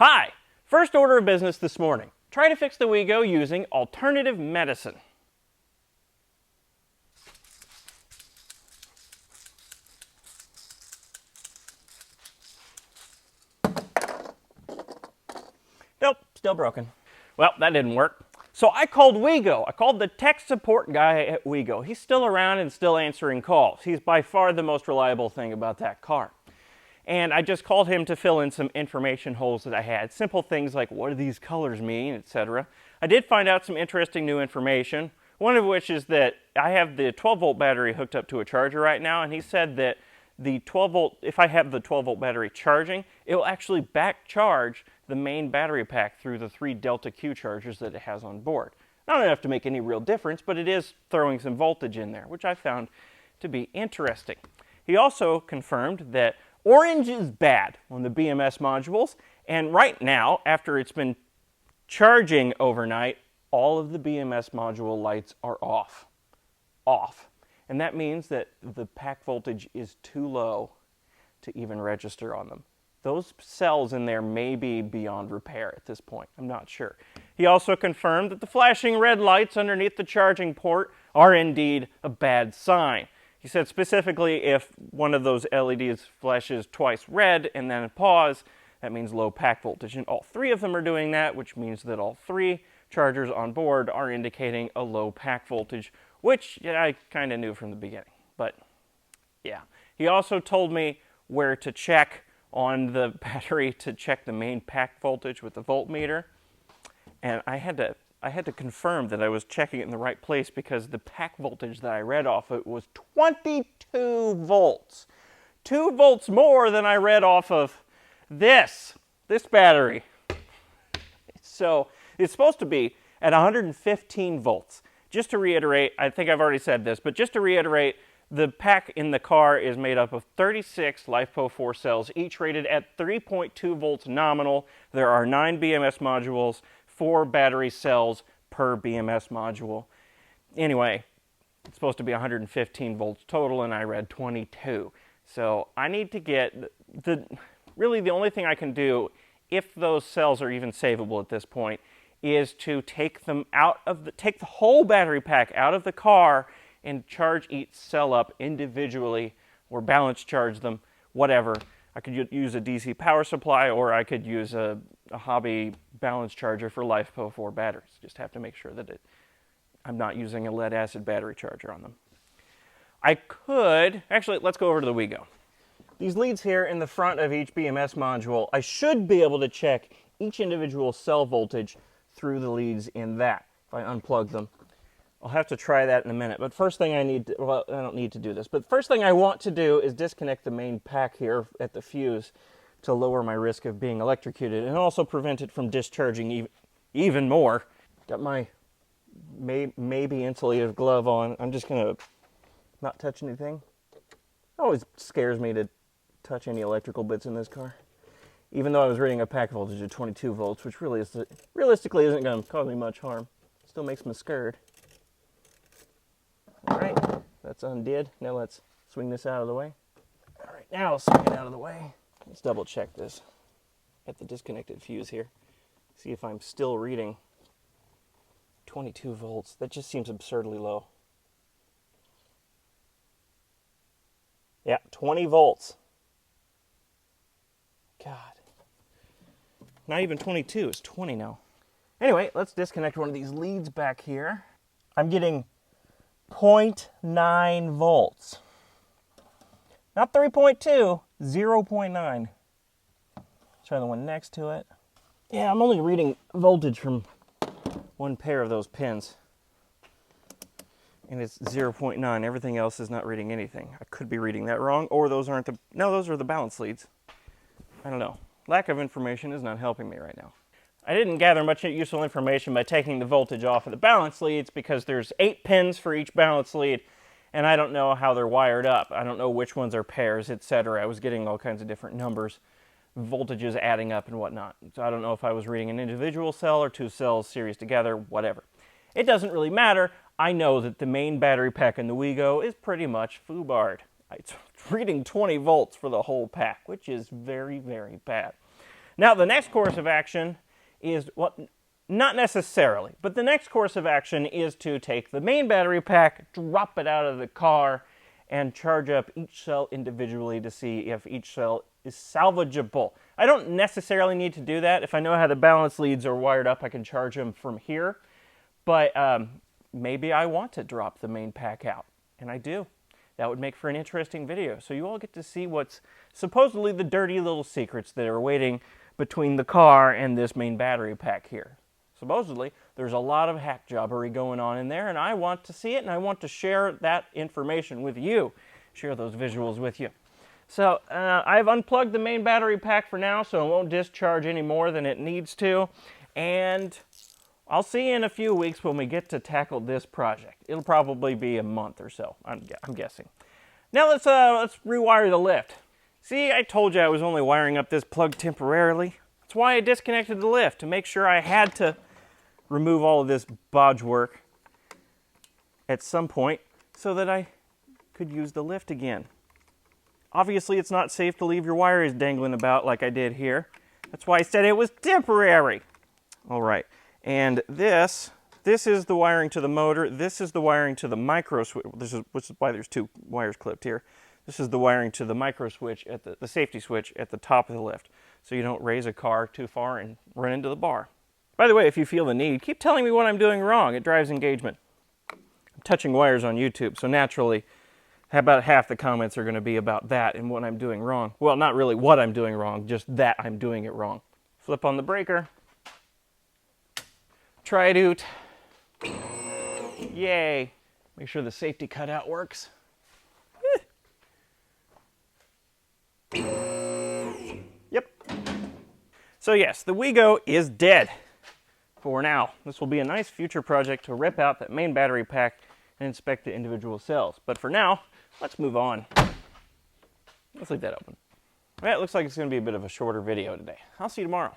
Hi! First order of business this morning. Try to fix the Wheego using alternative medicine. Nope, still broken. Well, that didn't work. So I called Wheego. I called the tech support guy at Wheego. He's still around and still answering calls. He's by far the most reliable thing about that car. And I just called him to fill in some information holes that I had. Simple things like what do these colors mean, etc. I did find out some interesting new information. One of which is that I have the 12-volt battery hooked up to a charger right now, and he said that the 12-volt, if I have the 12-volt battery charging, it will actually back charge the main battery pack through the 3 Delta Q chargers that it has on board. Not enough to make any real difference, but it is throwing some voltage in there, which I found to be interesting. He also confirmed that orange is bad on the BMS modules, and right now, after it's been charging overnight, all of the BMS module lights are off. And that means that the pack voltage is too low to even register on them. Those cells in there may be beyond repair at this point. I'm not sure. He also confirmed that the flashing red lights underneath the charging port are indeed a bad sign. He said specifically if one of those LEDs flashes twice red and then a pause, that means low pack voltage. And all 3 of them are doing that, which means that all 3 chargers on board are indicating a low pack voltage, which I kind of knew from the beginning. But yeah. He also told me where to check on the battery to check the main pack voltage with the voltmeter. And I had to confirm that I was checking it in the right place because the pack voltage that I read off it was 22 volts. 2 volts more than I read off of this battery. So it's supposed to be at 115 volts. Just to reiterate, I think I've already said this, but just to reiterate, the pack in the car is made up of 36 LiFePO4 cells, each rated at 3.2 volts nominal. There are 9 BMS modules, 4 battery cells per BMS module. Anyway, it's supposed to be 115 volts total, and I read 22. So I need to get really the only thing I can do, if those cells are even savable at this point, is to take the whole battery pack out of the car and charge each cell up individually or balance charge them, whatever. I could use a DC power supply, or I could use a hobby balance charger for LiFePO4 batteries. Just have to make sure that I'm not using a lead acid battery charger on them. Actually, let's go over to the Wheego. These leads here in the front of each BMS module, I should be able to check each individual cell voltage through the leads in that, if I unplug them. I'll have to try that in a minute, but first thing I don't need to do this, but first thing I want to do is disconnect the main pack here at the fuse to lower my risk of being electrocuted and also prevent it from discharging even more. Got my maybe insulative glove on. I'm just going to not touch anything. It always scares me to touch any electrical bits in this car, even though I was reading a pack voltage of 22 volts, which realistically isn't going to cause me much harm. Still makes me scared. All right, that's undid. Now let's swing this out of the way. All right, now I'll swing it out of the way. Let's double check this at the disconnected fuse here. See if I'm still reading 22 volts. That just seems absurdly low. Yeah, 20 volts. God. Not even 22, it's 20 now. Anyway, let's disconnect one of these leads back here. I'm getting 0.9 volts. Not 3.2, 0.9. Try the one next to it. Yeah, I'm only reading voltage from one pair of those pins. And it's 0.9. Everything else is not reading anything. I could be reading that wrong, or those are the balance leads. I don't know. Lack of information is not helping me right now. I didn't gather much useful information by taking the voltage off of the balance leads because there's 8 pins for each balance lead, and I don't know how they're wired up. I don't know which ones are pairs, etc. I was getting all kinds of different numbers, voltages adding up and whatnot. So I don't know if I was reading an individual cell or 2 cells series together, whatever. It doesn't really matter. I know that the main battery pack in the Wheego is pretty much foobarred. It's reading 20 volts for the whole pack, which is very, very bad. Now the next course of action is, well, not necessarily, but the next course of action is to take the main battery pack, drop it out of the car, and charge up each cell individually to see if each cell is salvageable. I don't necessarily need to do that. If I know how the balance leads are wired up, I can charge them from here. But maybe I want to drop the main pack out, and I do. That would make for an interesting video. So you all get to see what's supposedly the dirty little secrets that are waiting between the car and this main battery pack here. Supposedly, there's a lot of hack jobbery going on in there, and I want to see it, and I want to share that information with you, share those visuals with you. So I've unplugged the main battery pack for now, so it won't discharge any more than it needs to, and I'll see you in a few weeks when we get to tackle this project. It'll probably be a month or so, I'm guessing. Now let's rewire the lift. See, I told you I was only wiring up this plug temporarily. That's why I disconnected the lift, to make sure I had to remove all of this bodge work at some point so that I could use the lift again. Obviously, it's not safe to leave your wires dangling about like I did here. That's why I said it was temporary. All right, and this is the wiring to the motor. This is the wiring to the micro switch. Which is why there's two wires clipped here. This is the wiring to the micro switch at the safety switch at the top of the lift, so you don't raise a car too far and run into the bar. By the way, if you feel the need, keep telling me what I'm doing wrong. It drives engagement. I'm touching wires on YouTube, so naturally, about half the comments are going to be about that and what I'm doing wrong. Well, not really what I'm doing wrong, just that I'm doing it wrong. Flip on the breaker. Try it out. Yay. Make sure the safety cutout works. Yep. So yes, the Wheego is dead for now. This will be a nice future project to rip out that main battery pack and inspect the individual cells. But for now, let's move on. Let's leave that open. Well, it looks like it's going to be a bit of a shorter video today. I'll see you tomorrow.